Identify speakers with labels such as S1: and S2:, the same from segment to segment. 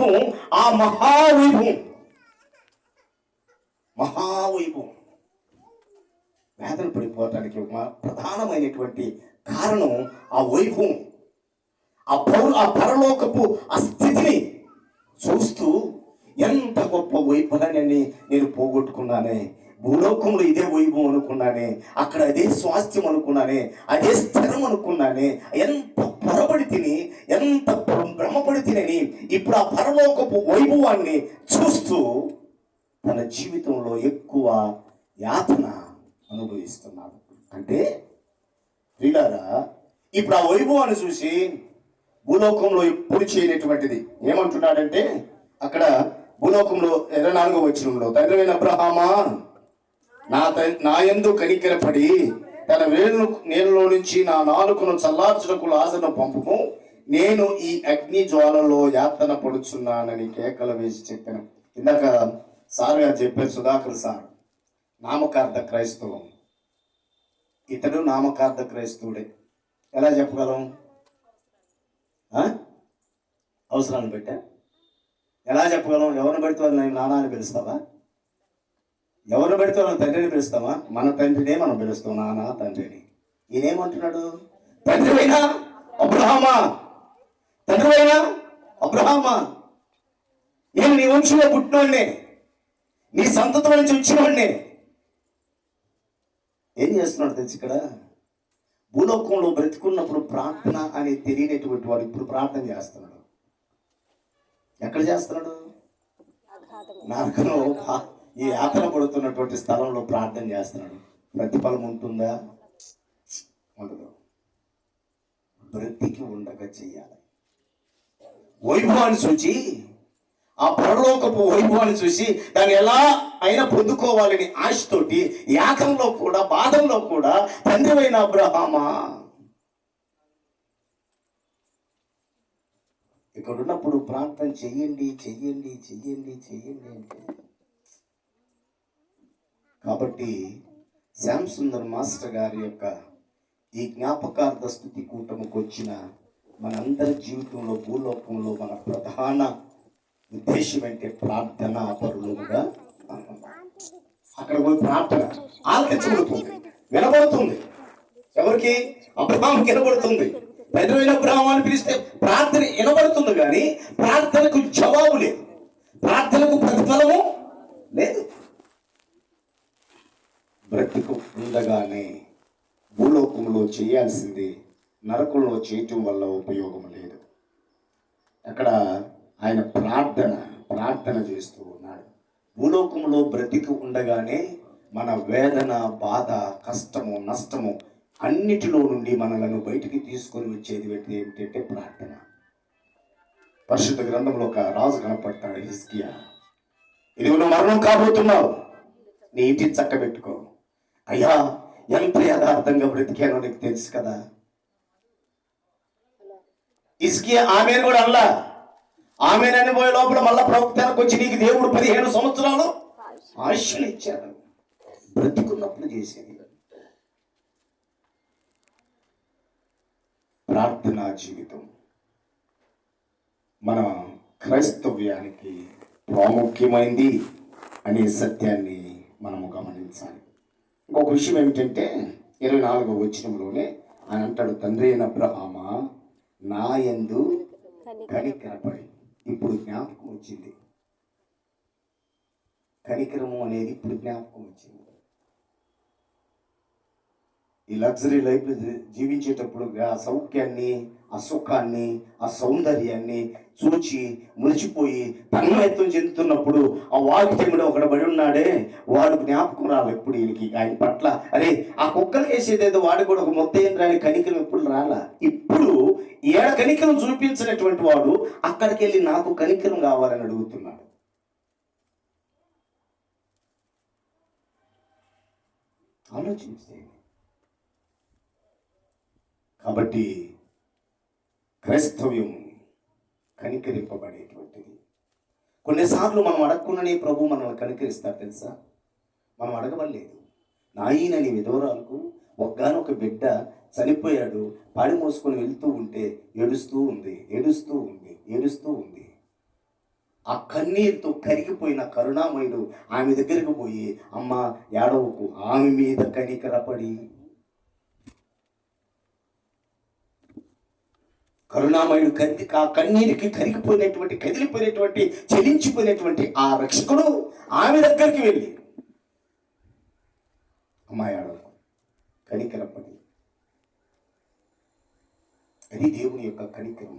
S1: వైభవం, ఆ మహావైభవం, మహావైభవం వేదన పడిపోవటానికి ఒక ప్రధానమైనటువంటి కారణం ఆ వైభవం, ఆ పరలోకపు ఆ స్థితిని చూస్తూ ఎంత గొప్ప వైభవాన్ని నేను పోగొట్టుకున్నానే, భూలోకంలో ఇదే వైభవం అనుకున్నానే, అక్కడ అదే స్వాస్థ్యం అనుకున్నానే, అదే స్థిరం అనుకున్నానే, ఎంత పొరబడి తిని, ఎంత భ్రమపడి తినని ఇప్పుడు ఆ పరలోకపు వైభవాన్ని చూస్తూ తన జీవితంలో ఎక్కువ యాతన అనుభవిస్తున్నాడు. అంటే వీళ్ళారా ఇప్పుడు ఆ వైభవాన్ని చూసి భూలోకంలో ఎప్పుడు చేయనటువంటిది ఏమంటున్నాడంటే, అక్కడ భూలోకంలో 24వ వచనంలో, తండ్రి అబ్రహామా నా యందు కనికరపడి తన వేలు నీళ్ళలో నుంచి నా నాలుకను చల్లార్చుటకు లాజరును పంపుము, నేను ఈ అగ్ని జ్వాలలో యాతన పడుచున్నానని కేకలు వేసి చెప్పాను. ఇందాక సార్ గారు చెప్పారు, సుధాకర్ సార్, నామకార్థ క్రైస్తవం. ఇతడు నామకార్థ క్రైస్తవుడే. ఎలా చెప్పగలం? అవసరాన్ని పెట్టా ఎలా చెప్పగలం? ఎవరిని పెడితే వాళ్ళని నాన్న అని పిలుస్తావా? ఎవరిని పెడితే వాళ్ళని తండ్రిని పిలుస్తావా? మన తండ్రినే మనం పిలుస్తాం నాన్న తండ్రిని. ఈయనేమంటున్నాడు? తండ్రివైనా అబ్రహామా, తండ్రివైనా అబ్రహామా, నేను నీ వంశంలో పుట్టినోడినే, నీ సంతతిలో నుంచి వచ్చినోడినే. ఏం చేస్తున్నాడు తెలుసు? ఇక్కడ భూలోకంలో బ్రతికున్నప్పుడు ప్రార్థన అని తెలియనటువంటి వాడు ఇప్పుడు ప్రార్థన చేస్తున్నాడు. ఎక్కడ చేస్తున్నాడు? నరకంలో ఈ యాతన పడుతున్నటువంటి స్థలంలో ప్రార్థన చేస్తున్నాడు. ప్రతిఫలం ఉంటుందా? ఉండదు. బ్రతికి ఉండగా చెయ్యాలి. వైభవాన్ని చూచి, ఆ పరలోకపు వైభవాన్ని చూసి దాన్ని ఎలా అయినా పొందుకోవాలని ఆశతోటి యాతంలో కూడా బాధంలో కూడా తండ్రివైన అబ్రహామా, ఇక్కడ ఉన్నప్పుడు ప్రార్థన చెయ్యండి చెయ్యండి చెయ్యండి చెయ్యండి అంటే. కాబట్టి శ్యామ్ సుందర్ మాస్టర్ గారి యొక్క ఈ జ్ఞాపకార్థ స్థుతి కూటమికి వచ్చిన మనందరి జీవితంలో భూలోకంలో మన ప్రధాన ఉద్దేశం అంటే ప్రార్థన పరులుగా. అక్కడ పోయి ప్రార్థన ఆలకించబడుతుంది, వినబడుతుంది. ఎవరికి? అబ్రహాముకి వినబడుతుంది. పెద్దమైన అబ్రహాము అని పిలిస్తే ప్రార్థన వినబడుతుంది, కానీ ప్రార్థనకు జవాబు లేదు, ప్రార్థనకు ప్రతిఫలము లేదు. బ్రతుకు ఉండగానే భూలోకంలో చేయాల్సింది నరకంలో చేయటం వల్ల ఉపయోగం లేదు. అక్కడ ఆయన ప్రార్థన చేస్తూ ఉన్నాడు. భూలోకంలో బ్రతికి ఉండగానే మన వేదన, బాధ, కష్టము, నష్టము అన్నిటిలో నుండి మనలను బయటికి తీసుకొని వచ్చేది ఏమిటంటే ప్రార్థన. పరిశుద్ధ గ్రంథంలో ఒక రాజు కనపడతాడు, హిజ్కియా. ఇది నువ్వు మరణం కాబోతున్నావు, నీ ఇంటిని చక్కబెట్టుకో. అయ్యా, ఎంత యథార్థంగా బ్రతికానో నీకు తెలుసు కదా. హిజ్కియా ఆమెను కూడా అల్లా, ఆమెనని పోయే లోపల మళ్ళా ప్రవక్తకు వచ్చి నీకు దేవుడు 15 సంవత్సరాలు ఆయుష్ను ఇచ్చాడు. బ్రతికున్నప్పుడు చేసేది ప్రార్థనా జీవితం. మన క్రైస్తవ్యానికి ప్రాముఖ్యమైంది అనే సత్యాన్ని మనము గమనించాలి. ఇంకొక విషయం ఏమిటంటే 24వ వచనంలోనే ఆయన అంటాడు, తండ్రి అయిన అబ్రహామా నా యందు కనికరపడి. ఇప్పుడు జ్ఞాపకం వచ్చింది, కనికరము అనేది ఇప్పుడు జ్ఞాపకం వచ్చింది. ఈ లగ్జరీ లైఫ్ జీవించేటప్పుడు ఆ సౌఖ్యాన్ని, ఆ సుఖాన్ని, ఆ సౌందర్యాన్ని చూచి మురిచిపోయి తన్మయత్వం చెందుతున్నప్పుడు ఆ వాకిటెముడు ఒకడు బడి ఉన్నాడే, వాడు జ్ఞాపకం రాలి ఎప్పుడు ఈయనకి ఆయన పట్ల. అరే, ఆ కుక్కలు వేసేదేదో వాడు కూడా ఒక మొత్తేంద్రాని కనికరం ఎప్పుడు రాలా. ఇప్పుడు ఏడ కనికరం చూపించినటువంటి వాడు అక్కడికి వెళ్ళి నాకు కనికరం కావాలని అడుగుతున్నాడు. ఆలోచించండి. కాబట్టి క్రైస్తవ్యం కనికరింపబడేటువంటిది. కొన్నిసార్లు మనం అడగకుండానే ప్రభు మనల్ని కనికరిస్తారు తెలుసా. మనం అడగవలేదు. నాయనని విధవరాలకు ఒక్కగానొక బిడ్డ చనిపోయాడు, పాడి మోసుకొని వెళ్తూ ఉంటే ఏడుస్తూ ఉంది. ఆ కన్నీరుతో కరిగిపోయిన కరుణామయుడు ఆమె దగ్గరికి పోయి, అమ్మ ఏడవకు, ఆమె మీద కనికరపడి, కరుణామయుడు ఆ కన్నీరికి కరిగిపోయినటువంటి, కదిలిపోయినటువంటి, చెలించిపోయినటువంటి ఆ రక్షకుడు ఆమె దగ్గరికి వెళ్ళి, అమ్మ ఏడవకు, కనికరపడి. అది దేవుని యొక్క కనికరం.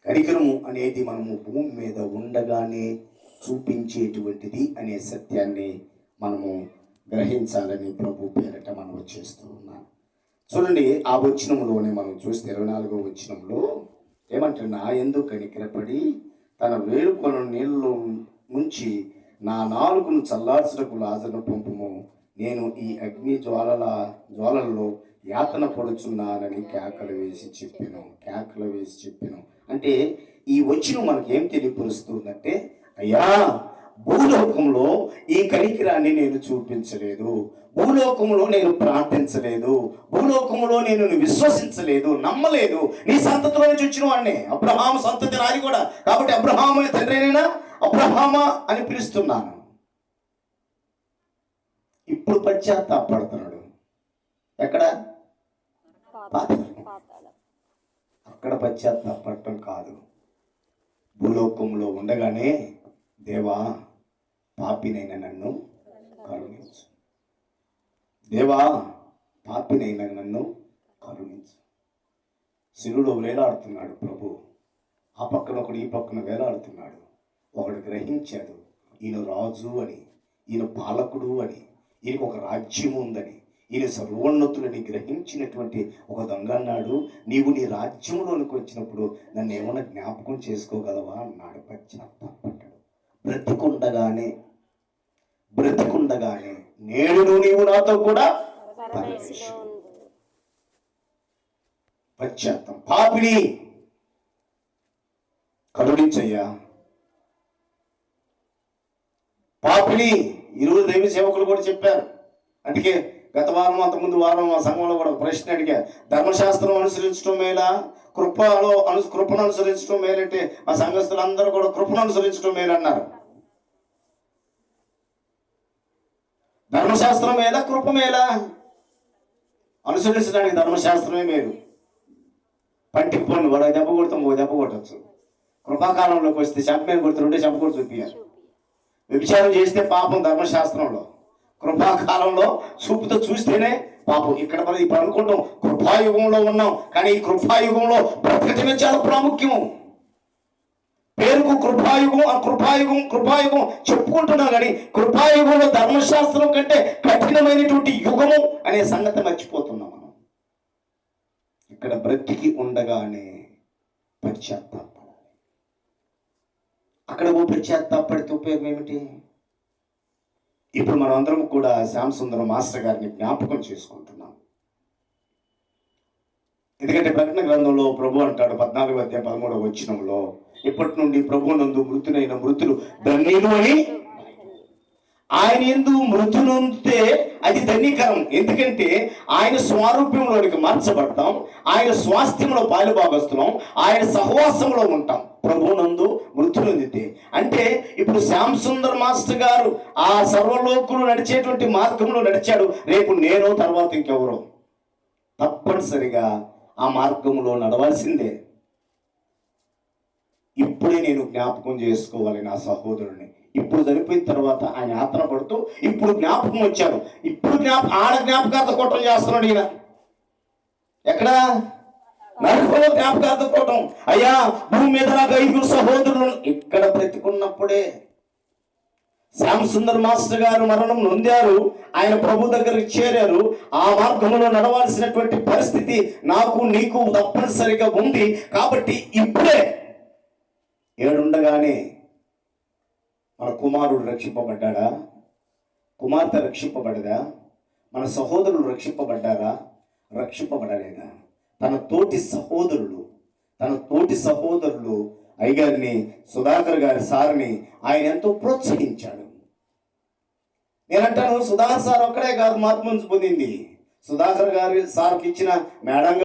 S1: కనికరము అనేది మనము భూమి మీద ఉండగానే చూపించేటువంటిది అనే సత్యాన్ని మనము గ్రహించాలని ప్రభు పేరట మనం చేస్తూ ఉన్నాం. చూడండి, ఆ వచనంలోనే మనం చూస్తే 24వ వచనంలో ఏమంటారు, నా యందు కనికరపడి తన వేలుకొన నీళ్ళలో ముంచి నా నాలుకను చల్లార్చుటకు లాజరును పంపుము, నేను ఈ అగ్ని జ్వాలల్లో యాతన పడుచున్నానని కేకలు వేసి చెప్పాను. అంటే ఈ వచనం మనకి ఏం తెలియపరుస్తుందంటే, అయ్యా, భూలోకంలో ఈ కనికరాన్ని నేను చూపించలేదు, భూలోకంలో నేను ప్రార్థించలేదు, భూలోకంలో నేను విశ్వసించలేదు, నమ్మలేదు. నీ సంతతిలో నుంచి వచ్చిన వాడిని, అబ్రహాము సంతతి నాది కూడా, కాబట్టి అబ్రహాము తండ్రినైనా అబ్రహామా అని పిలుస్తున్నాను. ఇప్పుడు పశ్చాత్తాపడుతున్నాడు. ఎక్కడ? అక్కడ పశ్చాత్తాపడటం కాదు. భూలోకంలో ఉండగానే, దేవా పాపినైన నన్ను కరుణించు, దేవా పాపినైన నన్ను కరుణించు. శిలువలో వేలాడుతున్నాడు ప్రభు. ఆ పక్కన ఒకడు, ఈ పక్కన వేలాడుతున్నాడు. ఒకడు గ్రహించాడు, ఈయన రాజు అని, ఈయన పాలకుడు అని, ఈయనకు ఒక రాజ్యం ఉందని, ఈయన సర్వోన్నతులని గ్రహించినటువంటి ఒక దొంగ అన్నాడు, నీవు నీ రాజ్యంలోనికి వచ్చినప్పుడు నన్ను ఏమైనా జ్ఞాపకం చేసుకోగలవా అన్నాడు. పశ్చాత్తాపడ్డాడు. బ్రతికుండగానే నేడు నీవు నాతో కూడా పశ్చాత్తం. పాపిని కరుణించయ్యా, పాపిని. ఈరోజు దైవ సేవకులు కూడా చెప్పారు. అందుకే గత వారం, అంతకుముందు వారం మా సంఘంలో కూడా ప్రశ్న అడిగా, ధర్మశాస్త్రం అనుసరించడం మేలా, కృపను అనుసరించడం మేలంటే మా సంఘస్థులందరూ కూడా కృపను అనుసరించడం మేలన్నారు. ధర్మశాస్త్రం మేలా, కృప మేలా? అనుసరించడానికి ధర్మశాస్త్రమే మేలు. పంటికి పోండి, వాడు దెబ్బ కొడతాం, ఓ దెబ్బ కొట్టచ్చు. కృపాకాలంలోకి వస్తే చెంప మీద కొడుతుంటే చెంప కొడు చూపించాలి. వ్యభిచారం చేస్తే పాపం ధర్మశాస్త్రంలో, కృపాకాలంలో చూపుతో చూస్తేనే పాపం. ఇక్కడ మనం ఇప్పుడు అనుకుంటాం కృపాయుగంలో ఉన్నాం, కానీ ఈ కృపాయుగంలో బ్రతకటమే చాలా ప్రాముఖ్యము. పేరుకు కృపాయుగం చెప్పుకుంటున్నాం, కానీ కృపాయుగంలో ధర్మశాస్త్రం కంటే కఠినమైనటువంటి యుగము అనే సంగతి మర్చిపోతున్నాం మనం. ఇక్కడ బ్రతికి ఉండగానే పశ్చాత్తాపడాలి. అక్కడ పశ్చాత్తాపడితే ఉపయోగం ఏమిటి? ఇప్పుడు మనం అందరం కూడా శ్యామ్ సుందరం మాస్టర్ గారిని జ్ఞాపకం చేసుకుంటున్నాం. ఎందుకంటే ప్రకటన గ్రంథంలో ప్రభు అంటాడు 14వ వచనంలో, ఇప్పటి నుండి ప్రభువునందు మృతులైన మృతులు ధన్యులు అని. ఆయన యందు మృతి నొందితే అది ధన్యకరం. ఎందుకంటే ఆయన స్వారూప్యంలోనికి మార్చబడతాం, ఆయన స్వాస్థ్యంలో పాలుభాగస్తున్నాం, ఆయన సహవాసంలో ఉంటాం. ప్రభువునందు మృతి నొందితే అంటే ఇప్పుడు శ్యామ్ సుందర్ మాస్టర్ గారు ఆ సర్వలోకులు నడిచేటువంటి మార్గంలో నడిచాడు. రేపు నేను, తర్వాత ఇంకెవరో తప్పనిసరిగా ఆ మార్గంలో నడవాల్సిందే. ఇప్పుడే నేను జ్ఞాపకం చేసుకోవాలి నా సహోదరుని. ఇప్పుడు చనిపోయిన తర్వాత ఆయన యాత్ర పడుతూ ఇప్పుడు జ్ఞాపకం వచ్చారు. ఇప్పుడు ఆడ జ్ఞాపకార్థ కూటం చేస్తున్నాడు ఈయన. ఎక్కడ? నరకంలో జ్ఞాపకార్థ కూటం. అయ్యా, భూమి మీద నాకు 5 సహోదరులు. ఇక్కడ బ్రతికున్నప్పుడే శ్యామ్ సుందర్ మాస్టర్ గారు మరణం నొందారు, ఆయన ప్రభు దగ్గరికి చేరారు. ఆ మార్గంలో నడవాల్సినటువంటి పరిస్థితి నాకు నీకు తప్పనిసరిగా ఉంది. కాబట్టి ఇప్పుడే ఏడుండగానే మన కుమారుడు రక్షింపబడ్డా, కుమార్తె రక్షింపబడదా, మన సహోదరులు రక్షింపబడ్డారా, రక్షింపబడలేదా? తన తోటి సహోదరులు అయ్యగారిని, సుధాకర్ గారి సార్ని ఆయన ఎంతో ప్రోత్సహించాడు. నేనంటాను, సుధాకర్ సార్ ఒక్కడే కాదు మార్పు పొందింది. సుధాకర్ గారి సార్కి ఇచ్చిన మేడం